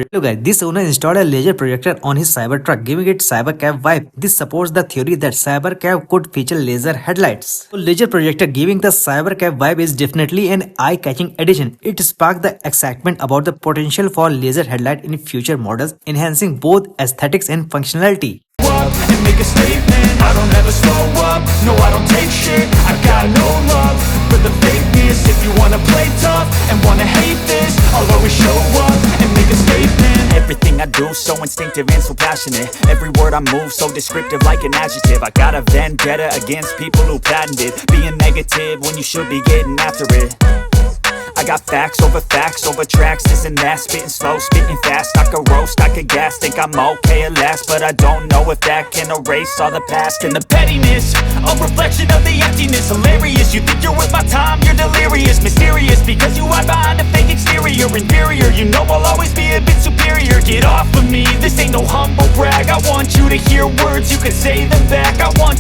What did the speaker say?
Hello guys, this owner installed a laser projector on his Cybertruck, giving it Cybercab vibe. This supports the theory that Cybercab could feature laser headlights. So laser projector giving the Cybercab vibe is definitely an eye-catching addition. It sparked the excitement about the potential for laser headlight in future models, enhancing both aesthetics and functionality. And make a statement, I don't ever slow up, no I don't take shit, I got no love for the fakeness. If you wanna play tough and wanna hate this, I'll always show up and make a statement. Everything I do so instinctive and so passionate, every word I move so descriptive like an adjective. I got a vendetta against people who patented being negative when you should be getting after it. I got facts over tracks, this and that, spitting slow, spitting fast. I could roast, I could gas, think I'm okay at last, but I don't know if that can erase all the past. And the pettiness, a reflection of the emptiness. Hilarious, you think you're worth my time, you're delirious. Mysterious, because you hide behind a fake exterior. Inferior, you know I'll always be a bit superior. Get off of me, this ain't no humble brag. I want you to hear words, you can say them back. I want